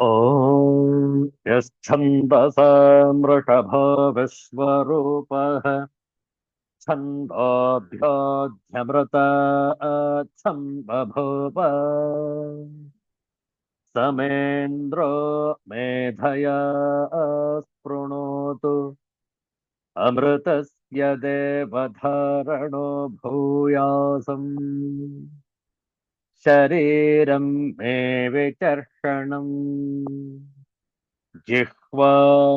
ॐ यश्छन्दसा मृषभो विश्वरूपः छन्दोऽभ्योऽध्यमृता छन्दबभूव समेन्द्रो मेधया स्पृणोतु अमृतस्य देवधारणो भूयासम् शरीरं मे विचर्षणम् जिह्वा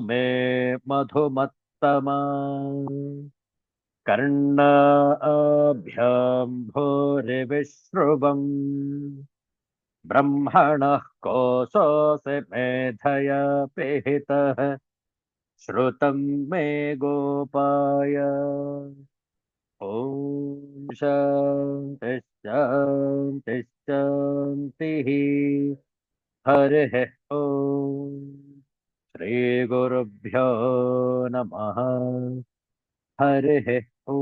मे मधुमत्तमा कर्णाभ्यां भूरिविश्रुवम् ब्रह्मणः कोशोऽसि मेधया पिहितः श्रुतं मे गोपाय ॐ शान्ति शान्ति शान्तिः हरिः ॐ श्रीगुरुभ्यो नमः हरिः ॐ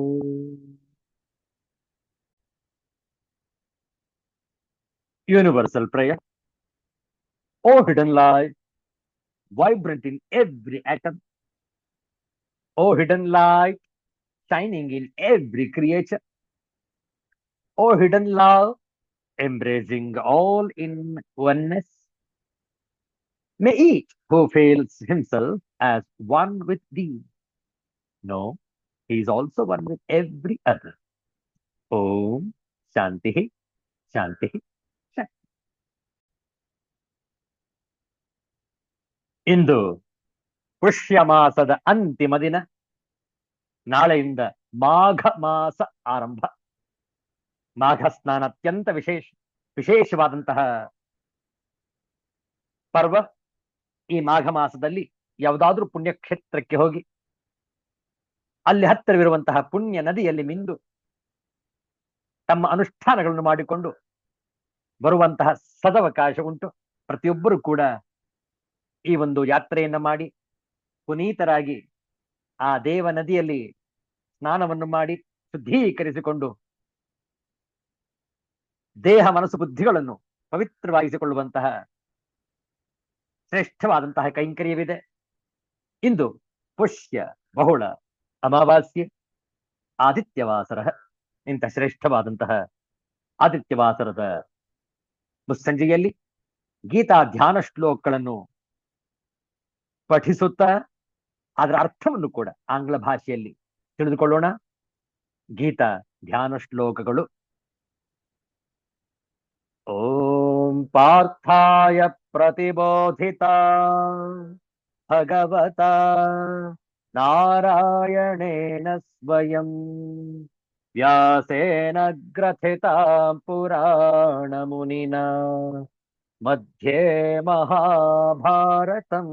Universal prayer. O hidden light, vibrant in every atom. O hidden light, shining in every creature. O hidden love, embracing all in oneness. May each who feels himself as one with thee know he is also one with every other. Om Shanti Shanti Shanti. ಇಂದು ಪುಷ್ಯ ಮಾಸದ ಅಂತಿಮ ದಿನ. ನಾಳೆಯಿಂದ ಮಾಘ ಮಾಸ ಆರಂಭ. ಮಾಘ ಸ್ನಾನ ಅತ್ಯಂತ ವಿಶೇಷವಾದಂತಹ ಪರ್ವ. ಈ ಮಾಘ ಮಾಸದಲ್ಲಿ ಯಾವುದಾದ್ರೂ ಪುಣ್ಯಕ್ಷೇತ್ರಕ್ಕೆ ಹೋಗಿ ಅಲ್ಲಿ ಹತ್ತಿರವಿರುವಂತಹ ಪುಣ್ಯ ನದಿಯಲ್ಲಿ ಮಿಂದು ತಮ್ಮ ಅನುಷ್ಠಾನಗಳನ್ನು ಮಾಡಿಕೊಂಡು ಬರುವಂತಹ ಸದವಕಾಶ ಉಂಟು. ಪ್ರತಿಯೊಬ್ಬರು ಕೂಡ ಈ ಒಂದು ಯಾತ್ರೆಯನ್ನ ಮಾಡಿ ಪುನೀತರಾಗಿ ಆ ದೇವ ನದಿಯಲ್ಲಿ ಸ್ನಾನವನ್ನು ಮಾಡಿ ಶುದ್ಧೀಕರಿಸಿಕೊಂಡು ದೇಹ ಮನಸ್ಸು ಬುದ್ಧಿಗಳನ್ನು ಪವಿತ್ರವಾಗಿಸಿಕೊಳ್ಳುವಂತಹ ಶ್ರೇಷ್ಠವಾದಂತಹ ಕೈಂಕರ್ಯವಿದೆ. ಇಂದು ಪುಷ್ಯ ಬಹುಳ ಅಮಾವಾಸ್ಯೆ ಆದಿತ್ಯವಾಸರ. ಇಂಥ ಶ್ರೇಷ್ಠವಾದಂತಹ ಆದಿತ್ಯವಾಸರದ ಮುಸ್ಸಂಜೆಯಲ್ಲಿ ಗೀತಾ ಧ್ಯಾನ ಶ್ಲೋಕಗಳನ್ನು ಪಠಿಸುತ್ತಾ ಅದರ ಅರ್ಥವನ್ನು ಕೂಡ ಆಂಗ್ಲ ಭಾಷೆಯಲ್ಲಿ ತಿಳಿದುಕೊಳ್ಳೋಣ. ಗೀತಾ ಧ್ಯಾನ ಶ್ಲೋಕಗಳು. ಓಂ ಪಾರ್ಥಾಯ ಪ್ರತಿಬೋಧಿತಾ ಭಗವತಾ ನಾರಾಯಣೇನ ಸ್ವಯಂ ವ್ಯಾಸೇನ ಗ್ರಥಿತಾಂ ಪುರಾಣ ಮುನಿನಾ ಮಧ್ಯೆ ಮಹಾಭಾರತಂ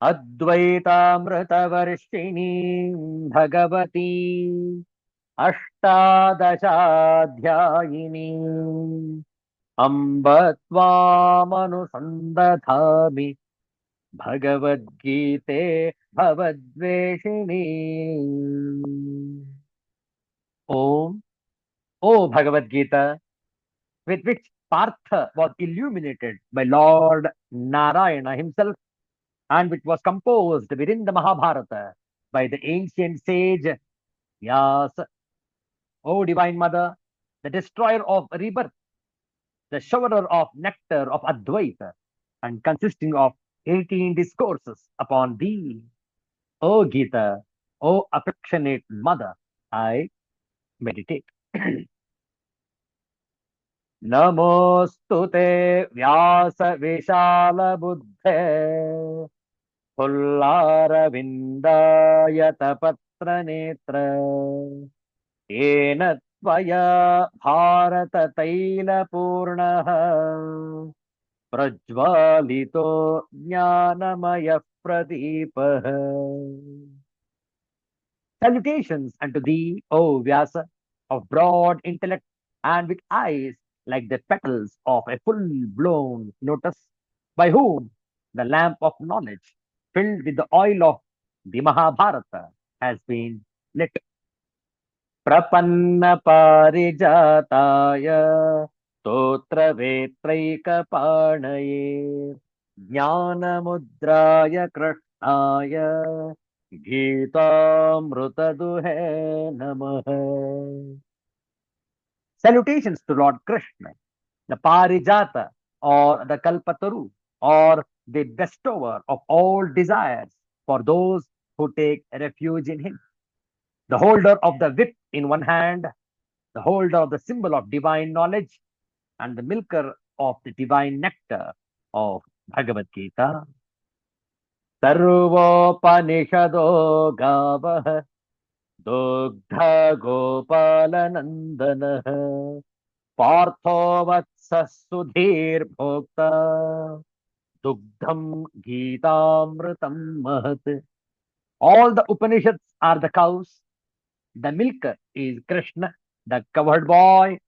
ಅದ್ವೈತಾಮೃತವರ್ಷಿಣೀಂ ಭಗವತೀ ಅಷ್ಟಾದಶಾಧ್ಯಾಯಿನೀ ಅಂಬ ತ್ವಾಮನುಸಂದಧಾಮಿ ಭಗವದ್ಗೀತೆ ಭವದ್ವೇಷಿಣೀ. ಓಂ. O Bhagavad Gita, with which Partha was illuminated by Lord Narayana himself, and which was composed within the Mahabharata by the ancient sage Vyasa. O Divine Mother, the destroyer of rebirth, the showerer of nectar of Advaita, and consisting of 18 discourses upon thee. O Gita, O affectionate Mother, I meditate. नमोऽस्तु ते व्यास विशाल बुद्धे फुल्लारविन्दायत पत्र नेत्र येन त्वया Bharat तैलपूर्णः प्रज्वालितो ज्ञानमयः प्रदीपः. Salutations unto thee, O Vyasa, of broad intellect and with eyes like the petals of a full-blown lotus, by whom the lamp of knowledge, filled with the oil of the Mahabharata, has been lit. Prapanna parijataya स्तोत्रवेत्रैकपाणये ज्ञानमुद्राय कृष्णाय गीतामृतदुहे नमः. Salutations to Lord Krishna, the Parijata or the Kalpataru, or the bestower of all desires for those who take refuge in him. The holder of the whip in one hand, the holder of the symbol of divine knowledge, and the milker of the divine nectar of Bhagavad Gita. Sarvopanishado gavah dugdha gopalanandanah Partho vatsah sudhir bhokta dugdham Gitamritam mahat. All the Upanishads are the cows. The milker is Krishna, the covered boy.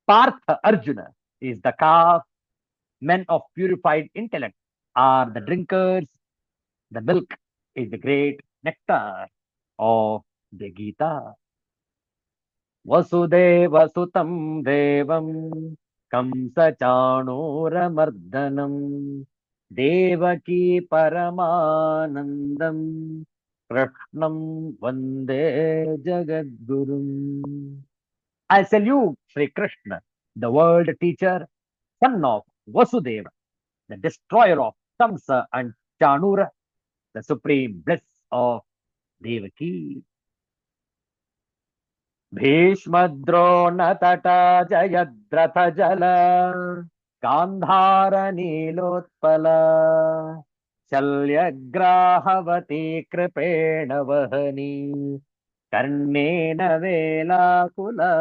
Partha Arjuna is the calf. Men of purified intellect are the drinkers. The milk is the great nectar of the Gita. Vasudeva Sutam Devam Kamsa Chanuramardanam Devaki Paramanandam Krishnam Vande Jagadgurum. I salute Sri Krishna, the world teacher, son of Vasudeva, the destroyer of Kamsa and Chanura, the supreme bliss of Devaki. भीष्मद्रोणतटा जयद्रथजल गान्धारनीलोत्पला शल्यग्राहवती कृपेण वहनी कर्णेन वेलाकुला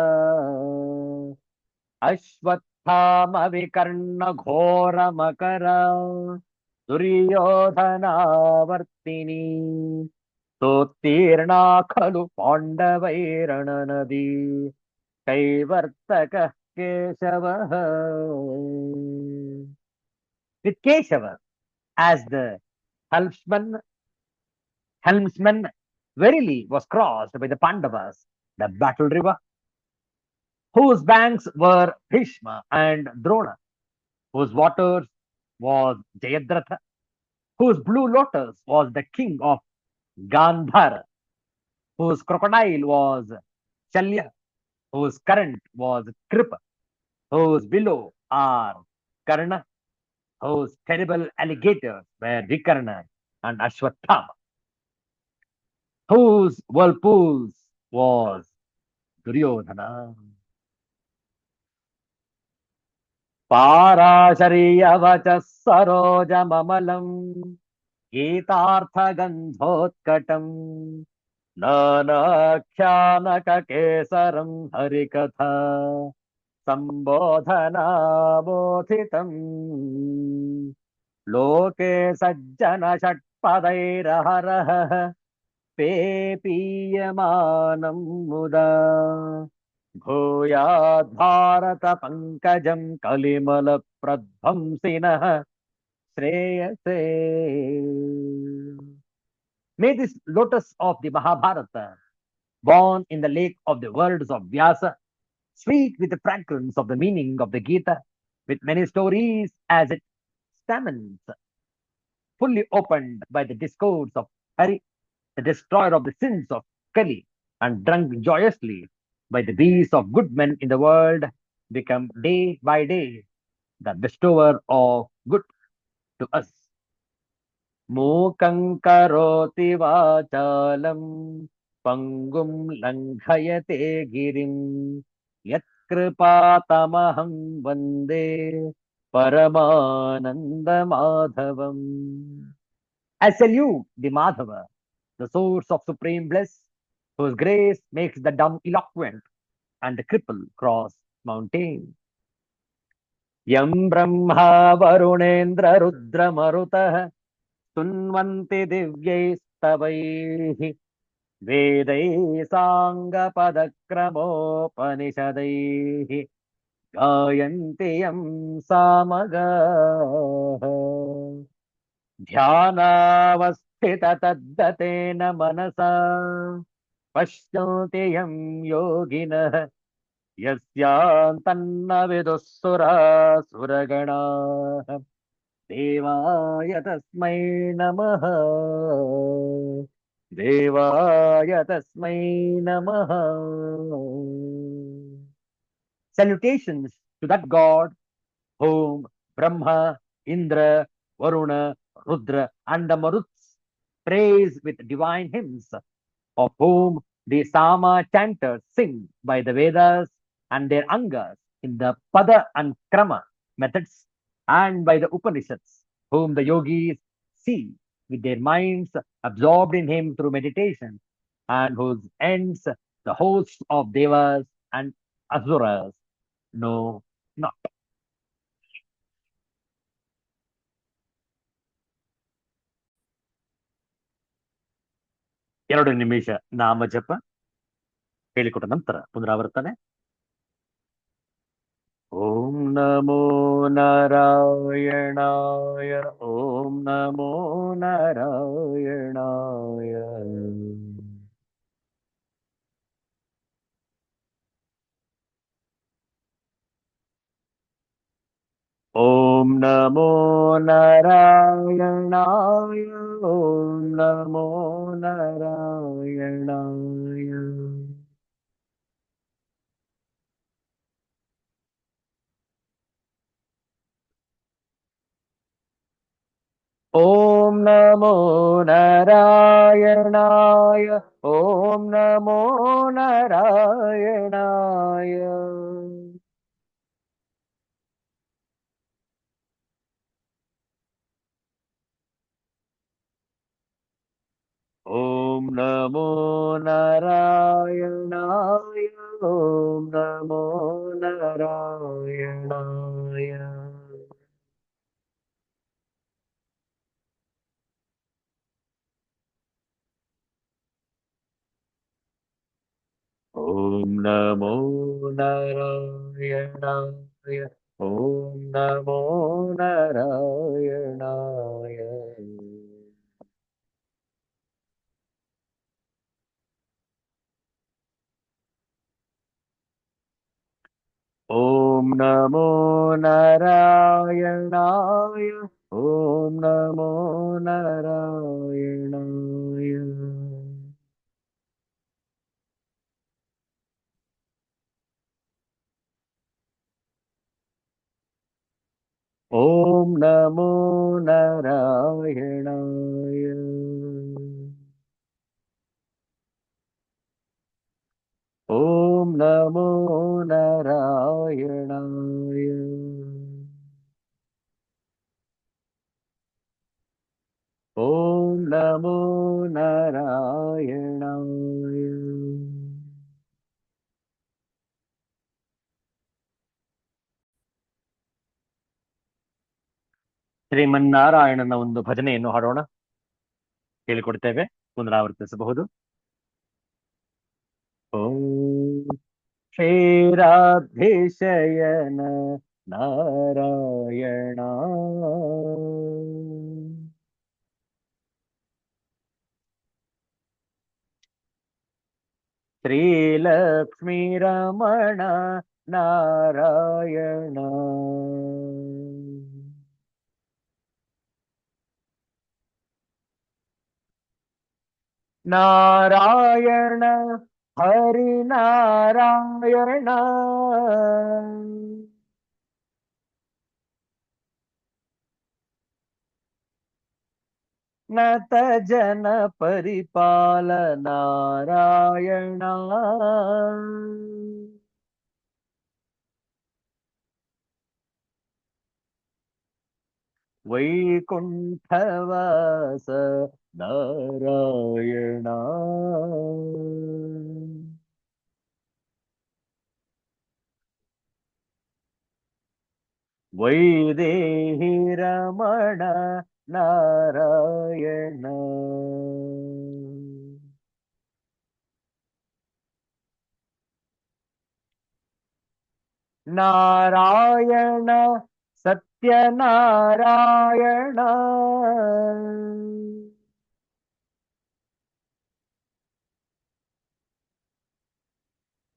अश्वत्थामविकर्णघोरमकरा दुर्योधनावर्तिनी सोत्तीर्णा खलु पाण्डवैरणनदी कैवर्तकः केशवः. With Keshava as the helmsman, helmsman verily was crossed by the Pandavas, the battle river, whose banks were Bhishma and Drona, whose waters was Jayadratha, whose blue lotus was the king of Gandhara, whose crocodile was Shalya, whose current was Kripa, whose below are Karna, whose terrible alligators were Vikarna and Ashwatthama, whose whirlpools was Duryodhana. पाराशर्यवचः सरोजममलम् गीतार्थगन्धोत्कटम् नानाख्यानककेसरम् हरिकथा सम्बोधनाबोधितम् लोके सज्जन षट्पदैरहरः पेपीयमानम् मुदा भूयाद् Bharat पङ्कजम् कलिमलप्रध्वंसिनः श्रेयसे. May this lotus of the Mahabharata, born in the lake of the words of Vyasa, sweet with the fragrance of the meaning of the Gita, with many stories as it stamens, fully opened by the discourse of Hari, the destroyer of the sins of Kali, and drunk joyously by the bees of good men in the world, become day by day the bestower of good to us. Mukam karoti vachalam pangum langhayate girim yat kripatamaham vande paramananda madhavam. I salute the Madhava, the source of supreme bliss, whose grace makes the dumb eloquent and the cripple cross mountain. Yam Brahma Varunendra Rudra Marutah Sunvanti Divyaistavaihi Vedai Sanga Padakramopanishadaihi Gayanti Yam Samaga Dhyanavasthita Taddatena Manasa Pashyanti Yam Yoginah यस्यान्तन्न विदुःसुरा सुरगणाः देवाय तस्मै नमः देवाय तस्मै नमः Salutations to that God whom Brahma, Indra, Varuna, Rudra, and the Maruts praise with divine hymns, of whom the Sama chanters sing by the Vedas and their Angas in the Pada and Krama methods, and by the Upanishads, whom the yogis see with their minds absorbed in him through meditation, and whose ends the hosts of Devas and Asuras know not. ಎರಡು ನಿಮಿಷ ನಾಮ ಜಪ ಹೇಳಿಕೊಟ್ಟ ನಂತರ ಪುನರಾವರ್ತನೆ. ಓಂ ನಮೋ ನಾರಾಯಣಾಯ ಓಂ ನಮೋ ನಾರಾಯಣಾಯ ಓಂ ನಮೋ ನಾರಾಯಣಾಯ ಓಂ ನಮೋ ನಾರಾಯಣಾಯ ಓಂ ನಮೋ ನಾರಾಯಣಾಯ ಓಂ ನಮೋ ನಾರಾಯಣಾಯ ಓಂ ನಮೋ ನಾರಾಯಣಾಯ ಓಂ ನಮೋ ನಾರಾಯಣಾಯ ಓಂ ನಮೋ ನಾರಾಯಣಾಯ ಓಂ ನಮೋ ನಾರಾಯಣಾಯ ಓಂ ನಮೋ ನಾರಾಯಣಾಯ ಓಂ ನಮೋ ನಾರಾಯಣಾಯ ಓಂ ನಮೋ ನಾರಾಯಣಾಯ ಓಂ ನಮೋ ನಾರಾಯಣಾಯ ಓಂ ನಮೋ ನಾರಾಯಣಾಯ ಶ್ರೀಮನ್ನಾರಾಯಣನ ಒಂದು ಭಜನೆಯನ್ನು ಹಾಡೋಣ. ಹೇಳಿಕೊಡ್ತೇವೆ, ಪುನರಾವರ್ತಿಸಬಹುದು. ಓಂ ಕ್ಷೀರಾಬ್ಧಿಶಯನ ನಾರಾಯಣ ಶ್ರೀಲಕ್ಷ್ಮೀರಮಣ ನಾರಾಯಣ ನಾರಾಯಣ ಹರಿನಾರಾಯಣ ನತ ಜನ ಪರಿಪಾಲ ನಾರಾಯಣ ವೈಕುಂಠವಾಸ ನಾರಾಯಣ ವೈದೇಹಿ ರಮಣ ನಾರಾಯಣ ನಾರಾಯಣ ಸತ್ಯನಾರಾಯಣ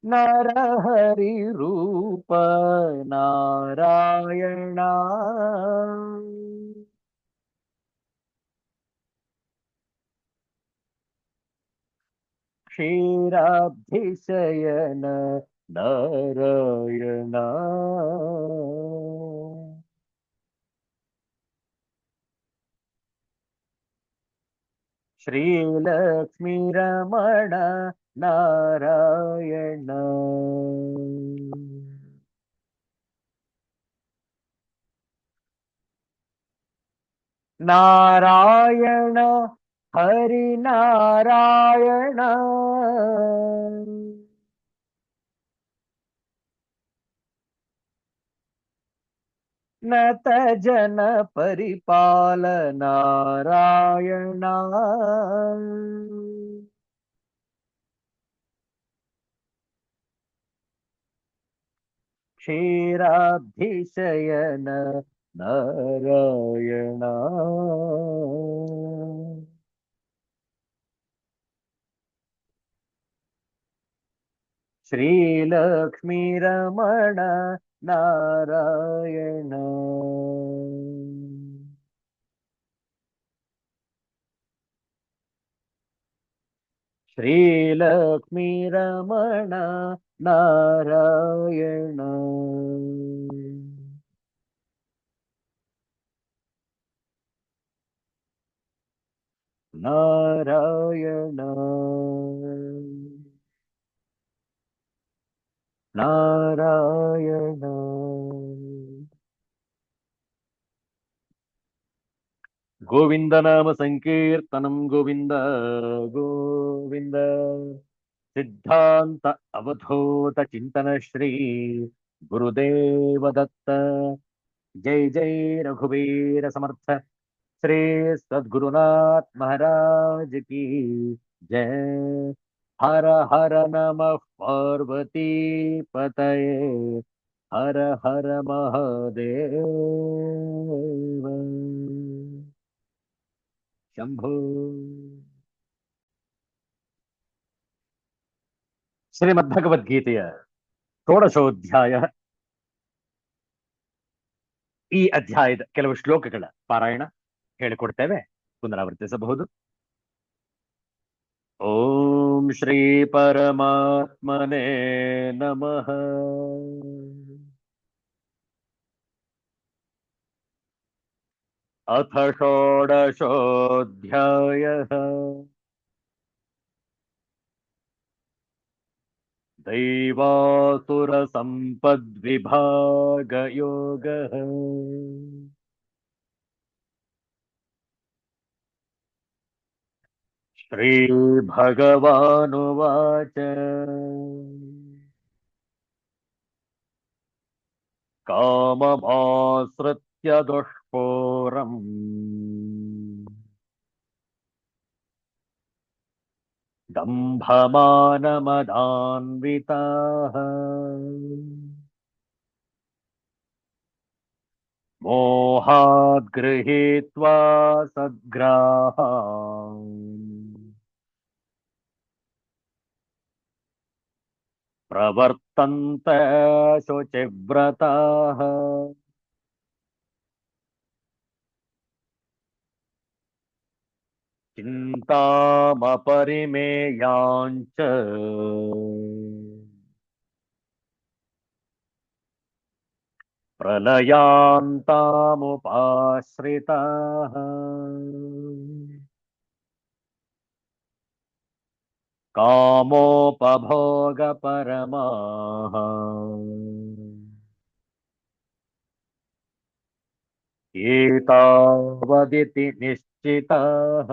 नरहरि रूप नारायण क्षीराब्धिशयन नारायण श्रीलक्ष्मीरमण नारायण नारायण हरि नारायण नत जन परिपाल नारायण क्षीराब्धिशयन नारायण श्रीलक्ष्मीरमण नारायण श्रीलक्ष्मीरमण नारायण नारायण नारायण गोविंद नाम संकीर्तनम गोविंद गोविंद सिद्धांत अवधूत चिंतन श्री गुरुदेव दत्त जय जय रघुवीर समर्थ श्री सद्गुरुनाथ महाराज की जय हर हर नमः पार्वती पतये हर हर महादेव शंभो ಶ್ರೀಮದ್ಭಗವದ್ಗೀತೆಯ ಷೋಡಶೋಧ್ಯಾಯ ಈ ಅಧ್ಯಾಯದ ಕೆಲವು ಶ್ಲೋಕಗಳ ಪಾರಾಯಣ ಹೇಳಿಕೊಡ್ತೇವೆ, ಪುನರಾವರ್ತಿಸಬಹುದು. ಓಂ ಶ್ರೀ ಪರಮಾತ್ಮನೇ ನಮಃ. ಅಥ ಷೋಡಶೋಧ್ಯಾಯಃ दैवासुर संपद्विभाग योगः. श्री भगवानुवाच काममाश्रित्य दुष्पूरम् दम्भमानमदान्विताः मोहात् गृहीत्वा सद्ग्राहान् प्रवर्तन्त शुचिव्रताः चिन्तामपरिमेयाञ्च प्रलयान्तामुपाश्रिताः कामोपभोगपरमाः एतावदिति निश्चिताः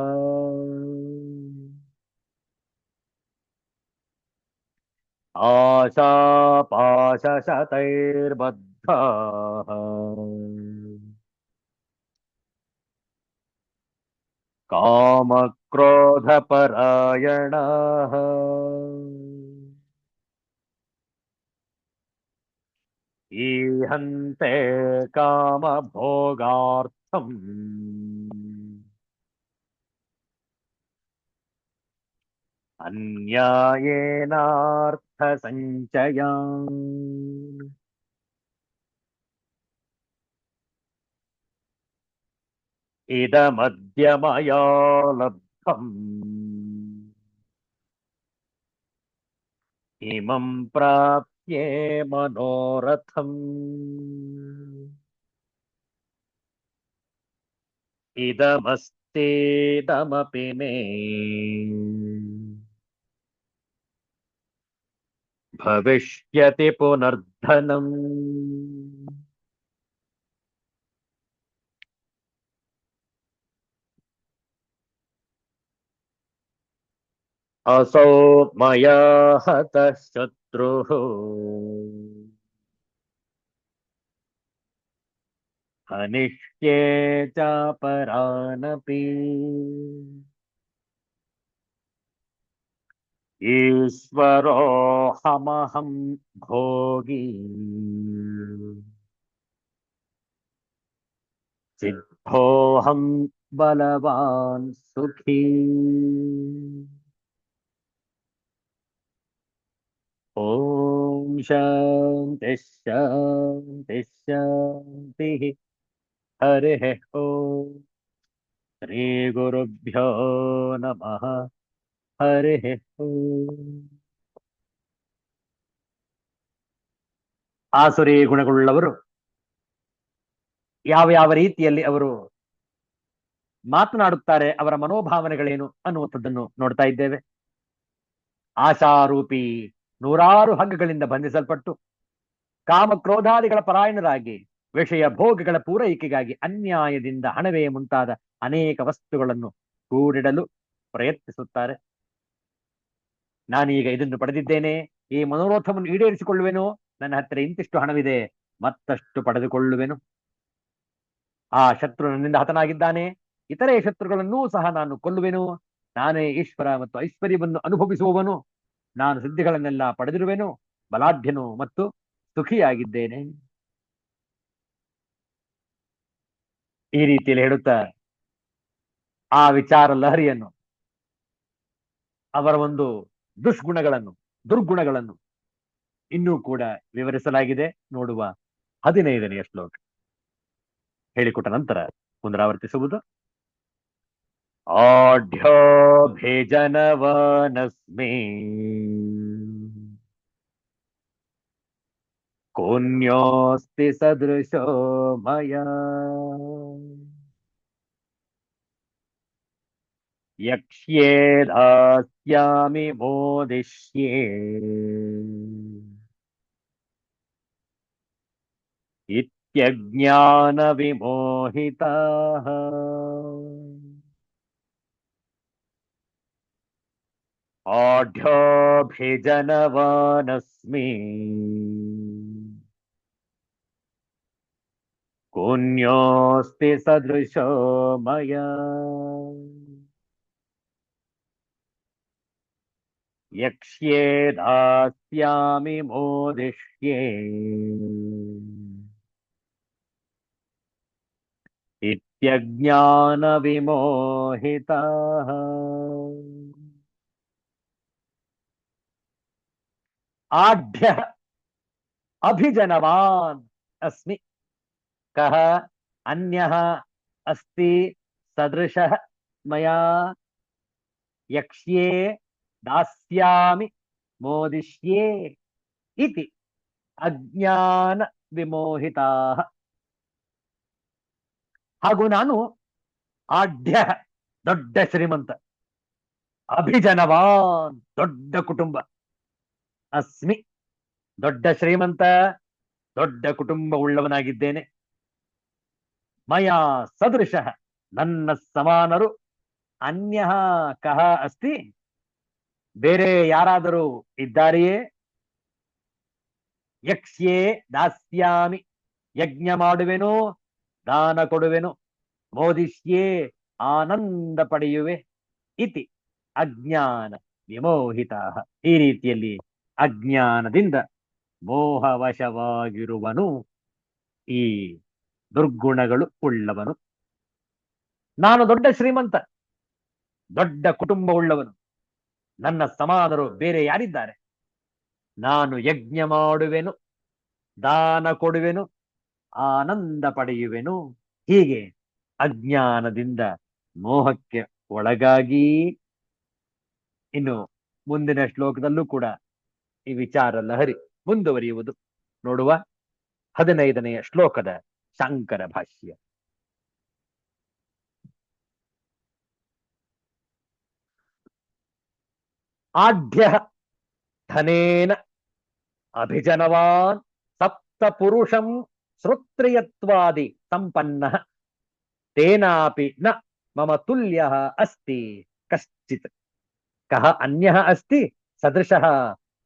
आशापाशशतैर्बद्धाः कामक्रोधपरायणाः ईहन्ते कामभोगार्थम् ಅನ್ಯಾಯೇನಾರ್ಥ ಸಂಚಯ ಇದಮದ್ಯ ಮಯಾ ಲಬ್ಧಂ ಇಮಂ ಪ್ರಾಪ್ಯೆ ಮನೋರಥಂ ಇದಮಸ್ತೀದಮಪಿ ಮೇ ಭವಿಷ್ಯತಿ ಪುನರ್ಧನಂ असौ मया हतः शत्रुः हनिष्ये चापरानपि ईश्वरोऽहमहं भोगी सिद्धोऽहं बलवान् सुखी ॐ शान्तिः शान्तिः शान्तिः हरिः ॐ श्रीगुरुभ्यो नमः हरिः ॐ ಆಸುರಿ ಗುಣಗಳುಳ್ಳವರು ಯಾವ ಯಾವ ರೀತಿಯಲ್ಲಿ ಅವರು ಮಾತನಾಡುತ್ತಾರೆ, ಅವರ ಮನೋಭಾವನೆಗಳೇನು ಅನ್ನುವಂಥದ್ದನ್ನು ನೋಡ್ತಾ ಇದ್ದೇವೆ. ಆಶಾರೂಪಿ ನೂರಾರು ಹಗ್ಗಗಳಿಂದ ಬಂಧಿಸಲ್ಪಟ್ಟು ಕಾಮಕ್ರೋಧಾದಿಗಳ ಪರಾಯಣರಾಗಿ ವಿಷಯ ಭೋಗಗಳ ಪೂರೈಕೆಗಾಗಿ ಅನ್ಯಾಯದಿಂದ ಹಣವೇ ಮುಂತಾದ ಅನೇಕ ವಸ್ತುಗಳನ್ನು ಕೂಡಿಡಲು ಪ್ರಯತ್ನಿಸುತ್ತಾರೆ. ನಾನೀಗ ಇದನ್ನು ಪಡೆದಿದ್ದೇನೆ, ಈ ಮನೋರಥವನ್ನು ಈಡೇರಿಸಿಕೊಳ್ಳುವೆನು, ನನ್ನ ಹತ್ತಿರ ಇಂತಿಷ್ಟು ಹಣವಿದೆ, ಮತ್ತಷ್ಟು ಪಡೆದುಕೊಳ್ಳುವೆನು. ಆ ಶತ್ರು ನನ್ನಿಂದ ಹತನಾಗಿದ್ದಾನೆ, ಇತರೆ ಶತ್ರುಗಳನ್ನೂ ಸಹ ನಾನು ಕೊಲ್ಲುವೆನು, ನಾನೇ ಈಶ್ವರ ಮತ್ತು ಐಶ್ವರ್ಯವನ್ನು ಅನುಭವಿಸುವವನು, ನಾನು ಸಿದ್ಧಿಗಳನ್ನೆಲ್ಲ ಪಡೆದಿರುವೆನು, ಬಲಾಢ್ಯನು ಮತ್ತು ಸುಖಿಯಾಗಿದ್ದೇನೆ. ಈ ರೀತಿಯಲ್ಲಿ ಹೇಳುತ್ತಾ ಆ ವಿಚಾರ ಲಹರಿಯನ್ನು, ಅವರ ಒಂದು ದುರ್ಗುಣಗಳನ್ನು ಇನ್ನೂ ಕೂಡ ವಿವರಿಸಲಾಗಿದೆ. ನೋಡುವ 15ನೆಯ ಶ್ಲೋಕ ಹೇಳಿಕೊಟ್ಟ ನಂತರ ಪುನರಾವರ್ತಿಸುವುದು. ಆಢ್ಯೋಭಿಜನವಾನಸ್ಮಿ ಕೋನ್ಯೋಸ್ತಿ ಸದೃಶೋ ಮಯಾ ಯಕ್ಷ್ಯೇ ದಾಸ್ಯಾಮಿ ಮೋದಿಷ್ಯೇ ಇತ್ಯಜ್ಞಾನ ವಿಮೋಹಿತಾಃ ಆಢ್ಯೋಭಿಜನವಾನಸ್ಮಿ ಕೋನ್ಯೋಸ್ತಿ ಸದೃಶೋ ಮಯಾ ಯಕ್ಷ್ಯೇ ದಾಸ್ಯಾಮಿ ಮೋದಿಷ್ಯೇ ಇತ್ಯಜ್ಞಾನ ವಿಮೋಹಿತಾಃ. ಆಢ್ಯ ಅಭಿಜನವಾನ್ ಅಸ್ಮಿ ಕಹ ಅನ್ಯಃ ಅಸ್ತಿ ಸದೃಶಃ ಮಯಾ ಯಕ್ಷ್ಯೇ ದಾಸ್ಯಾಮಿ ಮೋದಿಷ್ಯೇ ಇತಿ ಅಜ್ಞಾನ ವಿಮೋಹಿತಾಃ. ಹಾಗೂ ನಾನು ಆಢ್ಯ ದೊಡ್ಡ ಶ್ರೀಮಂತ, ಅಭಿಜನವಾನ್ ದೊಡ್ಡ ಕುಟುಂಬ, ಅಸ್ಮಿ ದೊಡ್ಡ ಶ್ರೀಮಂತ, ದೊಡ್ಡ ಕುಟುಂಬ ಉಳ್ಳವನಾಗಿದ್ದೇನೆ. ಮಯಾ ಸದೃಶಃ ನನ್ನ ಸಮಾನರು, ಅನ್ಯಃ ಕಹ ಅಸ್ತಿ ಬೇರೆ ಯಾರಾದರೂ ಇದ್ದಾರೆಯೇ? ಯಕ್ಷ್ಯೇ ದಾಸ್ಯಾಮಿ ಯಜ್ಞ ಮಾಡುವೆನು, ದಾನ ಕೊಡುವೆನು, ಮೋದಿಷ್ಯೇ ಆನಂದ ಪಡೆಯುವೆ, ಇತಿ ಅಜ್ಞಾನ ವಿಮೋಹಿತ. ಈ ರೀತಿಯಲ್ಲಿ ಅಜ್ಞಾನದಿಂದ ಮೋಹವಶವಾಗಿರುವನು ಈ ದುರ್ಗುಣಗಳು ಉಳ್ಳವನು. ನಾನು ದೊಡ್ಡ ಶ್ರೀಮಂತ, ದೊಡ್ಡ ಕುಟುಂಬ ಉಳ್ಳವನು, ನನ್ನ ಸಮಾನರು ಬೇರೆ ಯಾರಿದ್ದಾರೆ? ನಾನು ಯಜ್ಞ ಮಾಡುವೆನು, ದಾನ ಕೊಡುವೆನು, ಆನಂದ ಪಡೆಯುವೆನು. ಹೀಗೆ ಅಜ್ಞಾನದಿಂದ ಮೋಹಕ್ಕೆ ಒಳಗಾಗಿ, ಇನ್ನು ಮುಂದಿನ ಶ್ಲೋಕದಲ್ಲೂ ಕೂಡ ಈ ವಿಚಾರ ಲಹರಿ ಮುಂದುವರಿಯುವುದು. ನೋಡುವ 15ನೆಯ ಶ್ಲೋಕದ ಶಾಂಕರ ಭಾಷ್ಯ. ಆಢ್ಯ ಧನೇನ ಅಭಿಜನವಾನ್ ಸಪ್ತ ಪುರುಷಂ ಶ್ರೋತ್ರಿಯತ್ವಾದಿ ಸಂಪನ್ನ ತೇನಾಪಿ ನ ಮಮ ತುಲ್ಯ ಅಸ್ತಿ ಕಶ್ಚಿತ್. ಕಹ ಅನ್ಯಃ ಅಸ್ತಿ ಸದೃಶಃ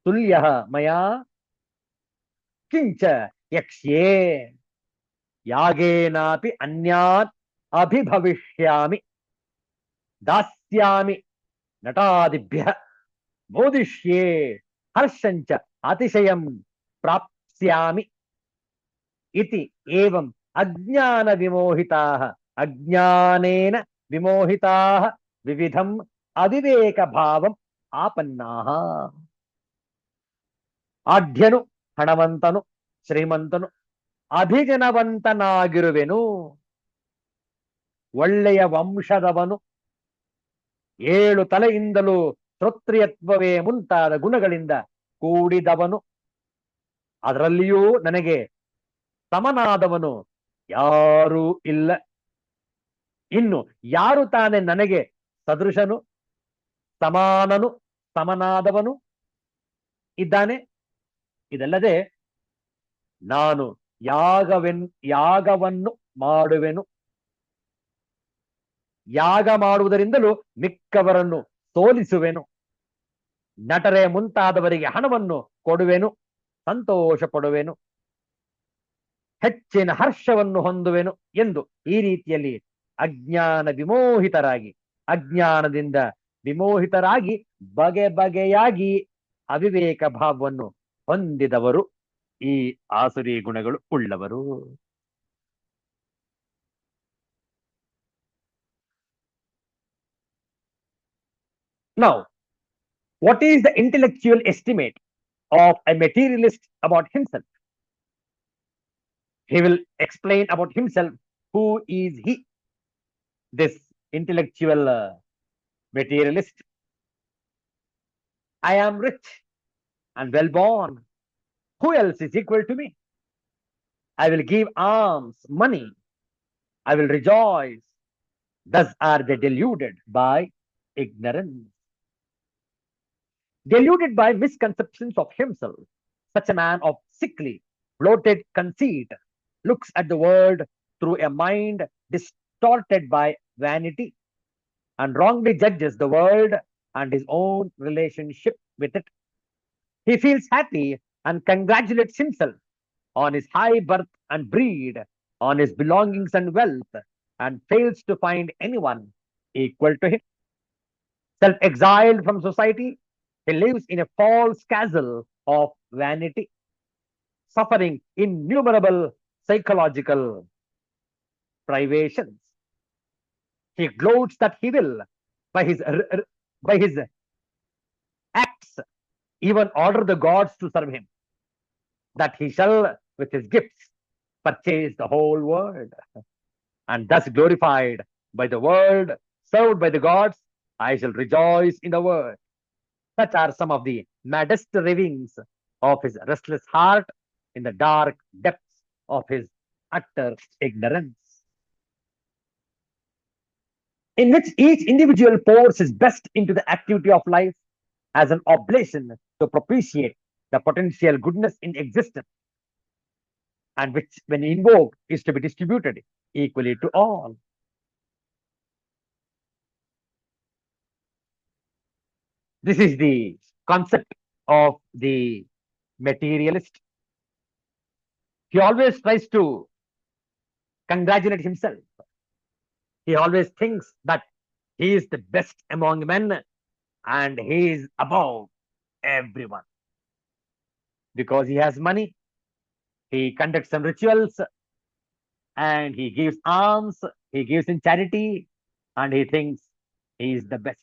ತುಲ್ಯಃ ಮಯಾ ಕಿಂಚ ಯಕ್ಷ್ಯೇ ಯಾಗೇನಾಪಿ ಅನ್ಯಾನ್ ಅಭಿಭವಿಷ್ಯಾಮಿ ದಾಸ್ಯಾಮಿ ನಟಾದಿಭ್ಯಃ ಬೋಧಿಷ್ಯೇ ಹರ್ಷಂಚ ಅತಿಶಯಂ ಪ್ರಾಪ್ಸ್ಯಾಮಿ ಇತಿ ಏವಂ ಅಜ್ಞಾನ ವಿಮೋಹಿತಾಃ ಅಜ್ಞಾನೇನ ವಿಮೋಹಿತಾಃ ವಿವಿಧಂ ಅವಿವೇಕ ಭಾವಂ ಆಪನ್ನಾಃ. ಆಢ್ಯನು ಹಣವಂತನು, ಶ್ರೀಮಂತನು, ಅಭಿಜನವಂತನಾಗಿರುವೆನು, ಒಳ್ಳೆಯ ವಂಶದವನು, 7 ತಲೆಯಿಂದಲೂ ಶ್ರೋತ್ರಿಯತ್ವವೇ ಮುಂತಾದ ಗುಣಗಳಿಂದ ಕೂಡಿದವನು, ಅದರಲ್ಲಿಯೂ ನನಗೆ ಸಮನಾದವನು ಯಾರೂ ಇಲ್ಲ. ಇನ್ನು ಯಾರು ತಾನೆ ನನಗೆ ಸದೃಶನು, ಸಮಾನನು, ಸಮನಾದವನು ಇದ್ದಾನೆ? ಇದಲ್ಲದೆ ನಾನು ಯಾಗವನ್ನು ಮಾಡುವೆನು, ಯಾಗ ಮಾಡುವುದರಿಂದಲೂ ಮಿಕ್ಕವರನ್ನು ಸೋಲಿಸುವೆನು, ನಟರೆ ಮುಂತಾದವರಿಗೆ ಹಣವನ್ನು ಕೊಡುವೆನು, ಸಂತೋಷ ಪಡುವೆನು, ಹೆಚ್ಚಿನ ಹರ್ಷವನ್ನು ಹೊಂದುವೆನು ಎಂದು ಈ ರೀತಿಯಲ್ಲಿ ಅಜ್ಞಾನ ವಿಮೋಹಿತರಾಗಿ, ಅಜ್ಞಾನದಿಂದ ವಿಮೋಹಿತರಾಗಿ ಬಗೆ ಬಗೆಯಾಗಿ ಅವಿವೇಕ ಭಾವವನ್ನು ಹೊಂದಿದವರು ಈ ಆಸುರಿ ಗುಣಗಳು ಉಳ್ಳವರು. Now, what is the intellectual estimate of a materialist about himself? He will explain about himself. Who is he, this intellectual materialist? I am rich and well born. Who else is equal to me? I will give alms, money. I will rejoice. Thus are they deluded by ignorance. Deluded by misconceptions of himself, such a man of sickly, bloated conceit looks at the world through a mind distorted by vanity and wrongly judges the world and his own relationship with it. He feels happy and congratulates himself on his high birth and breed, on his belongings and wealth, and fails to find anyone equal to him. Self-exiled from society, he lives in a false castle of vanity, suffering innumerable psychological privations. He gloats that he will, by his acts, even order the gods to serve him, that he shall, with his gifts, purchase the whole world. And thus glorified by the world, served by the gods, I shall rejoice in the world. Such are some of the maddest ravings of his restless heart in the dark depths of his utter ignorance, in which each individual pours his best into the activity of life as an oblation to propitiate the potential goodness in existence, and which, when invoked, is to be distributed equally to all. This is the concept of the materialist. He always tries to congratulate himself. He always thinks that he is the best among men and he is above everyone. Because he has money, he conducts some rituals and he gives alms, he gives in charity, and he thinks he is the best.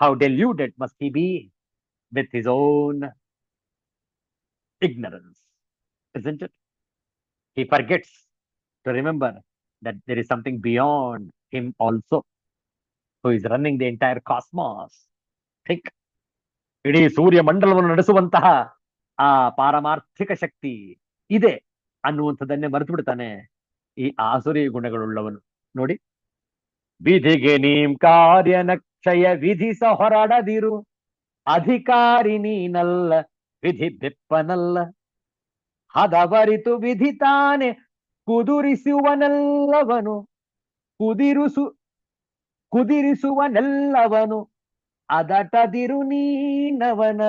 How deluded must he be with his own ignorance, isn't it? He forgets to remember that there is something beyond him also, who is running the entire cosmos. Think, ಇಡೀ ಸೂರ್ಯ ಮಂಡಲವನ್ನು ನಡೆಸುವಂತಹ ಆ ಪಾರಮಾರ್ಥಿಕ ಶಕ್ತಿ ಇದೆ ಅನ್ನುವಂಥದ್ದನ್ನೇ ಮರೆತು ಬಿಡ್ತಾನೆ ಈ ಆಸುರಿ ಗುಣಗಳುಳ್ಳವನು. ನೋಡಿ, ವಿಧಿಗೆ ನೀಂ ಕಾರ್ಯ ನಕ್ಷಯ ವಿಧಿಸ ಹೊರಡದಿರು, ಅಧಿಕಾರಿ ನೀನಲ್ಲ ವಿಧಿ ಬೆಪ್ಪನಲ್ಲ, ಹದವರಿತು ವಿಧಿ ತಾನೆ ಕುದುರಿಸುವನೆಲ್ಲವನು, ಕುದಿರಿಸುವನೆಲ್ಲವನು, ಅದಟದಿರು ನೀನವನ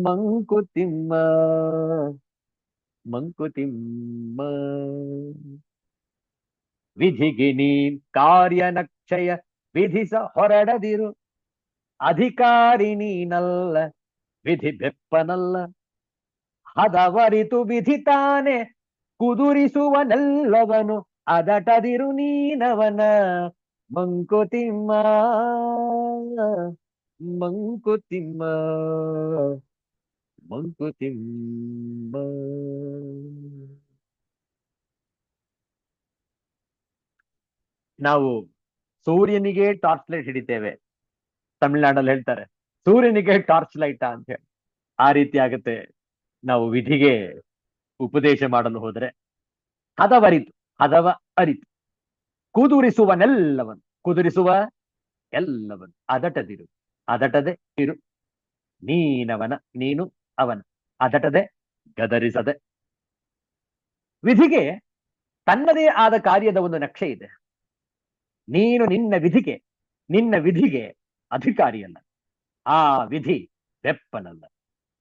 ಮಂಕುತಿಮ್ಮ ಮಂಕುತಿಮ್ಮ. ವಿಧಿಗೆ ನೀ ಕಾರ್ಯ ನಕ್ಷಯ ವಿಧಿಸ ಹೊರಡದಿರು, ಅಧಿಕಾರಿ ನೀನಲ್ಲ ವಿಧಿ ಬೆಪ್ಪನಲ್ಲ, ಹದವರಿತು ವಿಧಿ ತಾನೆ ಕುದುರಿಸುವನೆಲ್ಲವನು, ಅದಟದಿರು ನೀನವನ ಮಂಕುತಿಮ್ಮ ಮಂಕುತಿಮ್ಮ ಮಂಕುತಿಮ್ಮ. ನಾವು ಸೂರ್ಯನಿಗೆ ಟಾರ್ಚ್ ಲೈಟ್ ಹಿಡಿತೇವೆ, ತಮಿಳ್ನಾಡಲ್ಲಿ ಹೇಳ್ತಾರೆ ಸೂರ್ಯನಿಗೆ ಟಾರ್ಚ್ ಲೈಟ್ ಅಂತ ಹೇಳಿ. ಆ ರೀತಿ ಆಗುತ್ತೆ ನಾವು ವಿಧಿಗೆ ಉಪದೇಶ ಮಾಡಲು ಹೋದ್ರೆ. ಹದವರಿತು, ಹದವ ಅರಿತು, ಕುದುರಿಸುವನೆಲ್ಲವನು, ಕುದುರಿಸುವ ಎಲ್ಲವನು, ಅದಟದಿರು, ಅದಟದೆ ಇರು, ನೀನವನ, ನೀನು ಅವನ, ಅದಟದೆ ಗದರಿಸದೆ. ವಿಧಿಗೆ ತನ್ನದೇ ಆದ ಕಾರ್ಯದ ಒಂದು ನಕ್ಷೆ ಇದೆ. ನೀನು ನಿನ್ನ ವಿಧಿಗೆ ಅಧಿಕಾರಿಯಲ್ಲ, ಆ ವಿಧಿ ಬೆಪ್ಪನಲ್ಲ.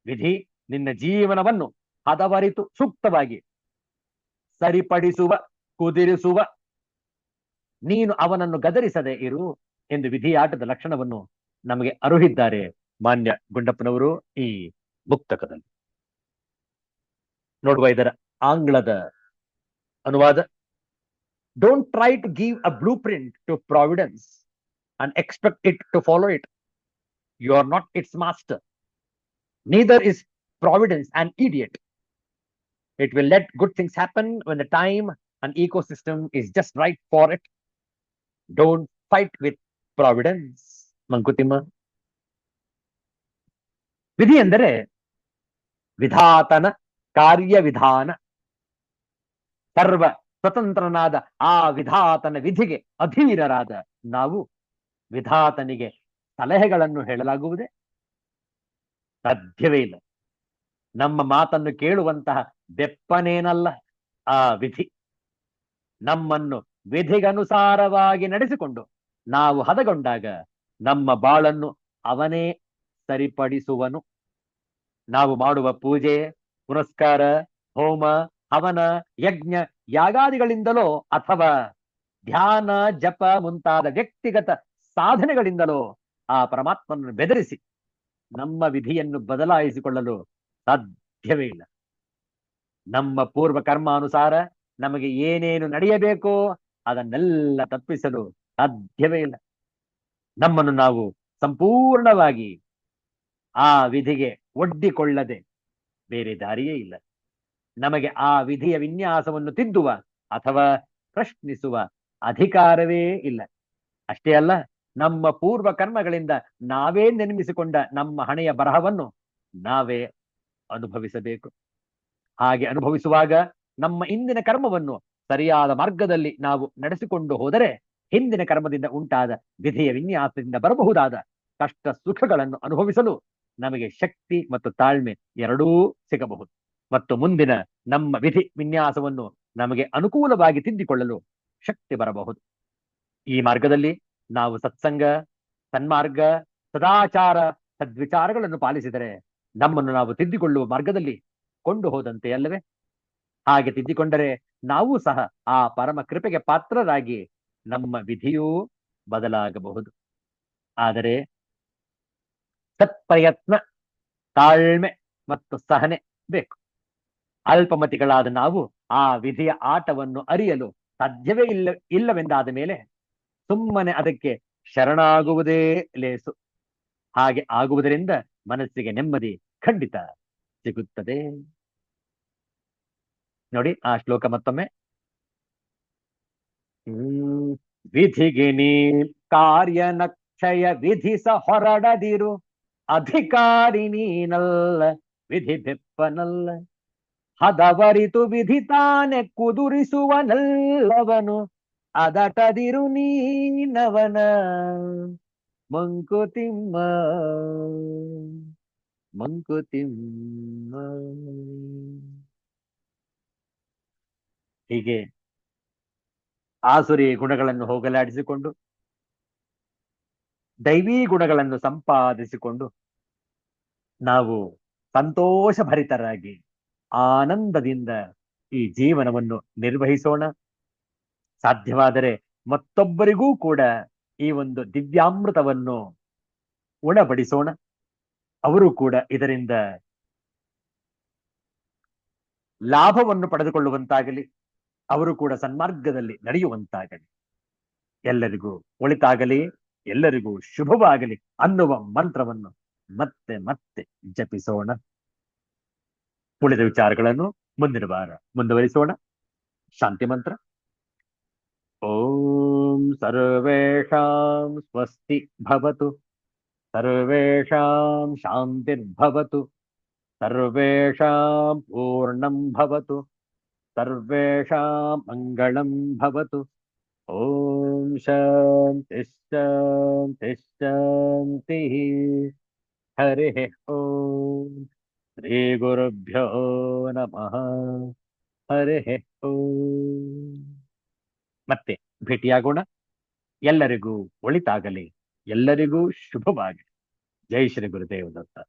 ವಿಧಿ ನಿನ್ನ ಜೀವನವನ್ನು ಹದವರಿತು ಸೂಕ್ತವಾಗಿ ಸರಿಪಡಿಸುವ, ಕುದಿರಿಸುವ, ನೀನು ಅವನನ್ನು ಗದರಿಸದೆ ಇರು ಎಂದು ವಿಧಿಯಾಟದ ಲಕ್ಷಣವನ್ನು ನಮಗೆ ಅರುಹಿದ್ದಾರೆ ಮಾನ್ಯ ಗುಂಡಪ್ಪನವರು ಈ ಮುಕ್ತಕದಲ್ಲಿ. ನೋಡುವ ಇದರ ಆಂಗ್ಲದ ಅನುವಾದ. Don't try to give a blueprint to providence and expect it to follow it. You are not its master. Neither is providence an idiot. It will let good things happen when the time and ecosystem is just right for it. Don't fight with providence. Mankutimma. ವಿಧಿ ಎಂದರೆ ವಿಧಾತನ ಕಾರ್ಯವಿಧಾನ. ಸರ್ವ ಸ್ವತಂತ್ರನಾದ ಆ ವಿಧಾತನ ವಿಧಿಗೆ ಅಧೀರರಾದ ನಾವು ವಿಧಾತನಿಗೆ ಸಲಹೆಗಳನ್ನು ಹೇಳಲಾಗುವುದೇ? ಸಾಧ್ಯವೇ ಇಲ್ಲ. ನಮ್ಮ ಮಾತನ್ನು ಕೇಳುವಂತಹ ಬೆಪ್ಪನೇನಲ್ಲ ಆ ವಿಧಿ. ನಮ್ಮನ್ನು ವಿಧಿಗನುಸಾರವಾಗಿ ನಡೆಸಿಕೊಂಡು ನಾವು ಹದಗೊಂಡಾಗ ನಮ್ಮ ಬಾಳನ್ನು ಅವನೇ ಸರಿಪಡಿಸುವನು. ನಾವು ಮಾಡುವ ಪೂಜೆ, ಪುರಸ್ಕಾರ, ಹೋಮ, ಹವನ, ಯಜ್ಞ, ಯಾಗಾದಿಗಳಿಂದಲೋ ಅಥವಾ ಧ್ಯಾನ, ಜಪ ಮುಂತಾದ ವ್ಯಕ್ತಿಗತ ಸಾಧನೆಗಳಿಂದಲೋ ಆ ಪರಮಾತ್ಮನನ್ನು ಬೆದರಿಸಿ ನಮ್ಮ ವಿಧಿಯನ್ನು ಬದಲಾಯಿಸಿಕೊಳ್ಳಲು ಸಾಧ್ಯವೇ ಇಲ್ಲ. ನಮ್ಮ ಪೂರ್ವ ಕರ್ಮಾನುಸಾರ ನಮಗೆ ಏನೇನು ನಡೆಯಬೇಕೋ ಅದನ್ನೆಲ್ಲ ತಪ್ಪಿಸಲು ಸಾಧ್ಯವೇ ಇಲ್ಲ. ನಮ್ಮನ್ನು ನಾವು ಸಂಪೂರ್ಣವಾಗಿ ಆ ವಿಧಿಗೆ ಒಡ್ಡಿಕೊಳ್ಳದೆ ಬೇರೆ ದಾರಿಯೇ ಇಲ್ಲ. ನಮಗೆ ಆ ವಿಧಿಯ ವಿನ್ಯಾಸವನ್ನು ತಿದ್ದುವ ಅಥವಾ ಪ್ರಶ್ನಿಸುವ ಅಧಿಕಾರವೇ ಇಲ್ಲ. ಅಷ್ಟೇ ಅಲ್ಲ, ನಮ್ಮ ಪೂರ್ವ ಕರ್ಮಗಳಿಂದ ನಾವೇ ನಿರ್ಮಿಸಿಕೊಂಡ ನಮ್ಮ ಹಣೆಯ ಬರಹವನ್ನು ನಾವೇ ಅನುಭವಿಸಬೇಕು. ಹಾಗೆ ಅನುಭವಿಸುವಾಗ ನಮ್ಮ ಇಂದಿನ ಕರ್ಮವನ್ನು ಸರಿಯಾದ ಮಾರ್ಗದಲ್ಲಿ ನಾವು ನಡೆಸಿಕೊಂಡು ಹೋದರೆ ಹಿಂದಿನ ಕರ್ಮದಿಂದ ಉಂಟಾದ ವಿಧಿಯ ವಿನ್ಯಾಸದಿಂದ ಬರಬಹುದಾದ ಕಷ್ಟ ಸುಖಗಳನ್ನು ಅನುಭವಿಸಲು ನಮಗೆ ಶಕ್ತಿ ಮತ್ತು ತಾಳ್ಮೆ ಎರಡೂ ಸಿಗಬಹುದು. ಮತ್ತು ಮುಂದಿನ ನಮ್ಮ ವಿಧಿ ವಿನ್ಯಾಸವನ್ನು ನಮಗೆ ಅನುಕೂಲವಾಗಿ ತಿದ್ದಿಕೊಳ್ಳಲು ಶಕ್ತಿ ಬರಬಹುದು. ಈ ಮಾರ್ಗದಲ್ಲಿ ನಾವು ಸತ್ಸಂಗ, ಸನ್ಮಾರ್ಗ, ಸದಾಚಾರ, ಸದ್ವಿಚಾರಗಳನ್ನು ಪಾಲಿಸಿದರೆ ನಮ್ಮನ್ನು ನಾವು ತಿದ್ದಿಕೊಳ್ಳುವ ಮಾರ್ಗದಲ್ಲಿ ಕೊಂಡು ಹೋದಂತೆ ಅಲ್ಲವೇ? ಹಾಗೆ ತಿದ್ದಿಕೊಂಡರೆ ನಾವು ಸಹ ಆ ಪರಮ ಕೃಪೆಗೆ ಪಾತ್ರರಾಗಿ ನಮ್ಮ ವಿಧಿಯೂ ಬದಲಾಗಬಹುದು. ಆದರೆ ಸತ್ಪ್ರಯತ್ನ, ತಾಳ್ಮೆ ಮತ್ತು ಸಹನೆ ಬೇಕು. ಅಲ್ಪಮತಿಗಳಾದ ನಾವು ಆ ವಿಧಿಯ ಆಟವನ್ನು ಅರಿಯಲು ಸಾಧ್ಯವೇ ಇಲ್ಲವೆಂದಾದ ಮೇಲೆ ಸುಮ್ಮನೆ ಅದಕ್ಕೆ ಶರಣಾಗುವುದೇ ಲೇಸು. ಹಾಗೆ ಆಗುವುದರಿಂದ ಮನಸ್ಸಿಗೆ ನೆಮ್ಮದಿ ಖಂಡಿತ ಸಿಗುತ್ತದೆ. ನೋಡಿ ಆ ಶ್ಲೋಕ ಮತ್ತೊಮ್ಮೆ. ವಿಧಿಗೆ ನೀ ಕಾರ್ಯನಕ್ಷಯ ವಿಧಿಸ ಹೊರಡದಿರು, ಅಧಿಕಾರಿ ನೀನಲ್ಲ ವಿಧಿ ಬೆಪ್ಪನಲ್ಲ, ಹದವರಿತು ವಿಧಿ ತಾನೆ ಕುದುರಿಸುವನಲ್ಲವನು, ಅದಟದಿರು ನೀನವನ ಮಂಕುತಿಮ್ಮ ಮಂಕುತಿಮ್ಮ. ಹೀಗೆ ಆಸುರಿ ಗುಣಗಳನ್ನು ಹೋಗಲಾಡಿಸಿಕೊಂಡು ದೈವೀ ಗುಣಗಳನ್ನು ಸಂಪಾದಿಸಿಕೊಂಡು ನಾವು ಸಂತೋಷ ಭರಿತರಾಗಿ ಆನಂದದಿಂದ ಈ ಜೀವನವನ್ನು ನಿರ್ವಹಿಸೋಣ. ಸಾಧ್ಯವಾದರೆ ಮತ್ತೊಬ್ಬರಿಗೂ ಕೂಡ ಈ ಒಂದು ದಿವ್ಯಾಮೃತವನ್ನು ಉಣಬಡಿಸೋಣ. ಅವರು ಕೂಡ ಇದರಿಂದ ಲಾಭವನ್ನು ಪಡೆದುಕೊಳ್ಳುವಂತಾಗಲಿ, ಅವರು ಕೂಡ ಸನ್ಮಾರ್ಗದಲ್ಲಿ ನಡೆಯುವಂತಾಗಲಿ. ಎಲ್ಲರಿಗೂ ಒಳಿತಾಗಲಿ, ಎಲ್ಲರಿಗೂ ಶುಭವಾಗಲಿ ಅನ್ನುವ ಮಂತ್ರವನ್ನು ಮತ್ತೆ ಮತ್ತೆ ಜಪಿಸೋಣ. ಉಳಿದ ವಿಚಾರಗಳನ್ನು ಮುಂದಿನ ವಾರ ಮುಂದುವರಿಸೋಣ. ಶಾಂತಿ ಮಂತ್ರ. ಓಂ ಸರ್ವೇಷಾಂ ಸ್ವಸ್ತಿ ಭವತು, ಸರ್ವೇಷಾಂ ಶಾಂತಿರ್ಭವತು, ಸರ್ವೇಷಾಂ ಪೂರ್ಣಂ ಭವತು, ಸರ್ವೇಷಾಂ ಮಂಗಳಂ ಭವತು. ಓಂ ಶಾಂತಿ ಶಾಂತಿ ಶಾಂತಿ. ಹರಿ ಓಂ. ಶ್ರೀ ಗುರುಭ್ಯೋ ನಮಃ. ಹರಿ ಓಂ. ಮತ್ತೆ ಭೇಟಿಯಾಗೋಣ. ಎಲ್ಲರಿಗೂ ಒಳಿತಾಗಲಿ, ಎಲ್ಲರಿಗೂ ಶುಭವಾಗಲಿ. ಜೈ ಶ್ರೀ ಗುರುದೇವ ದತ್ತ.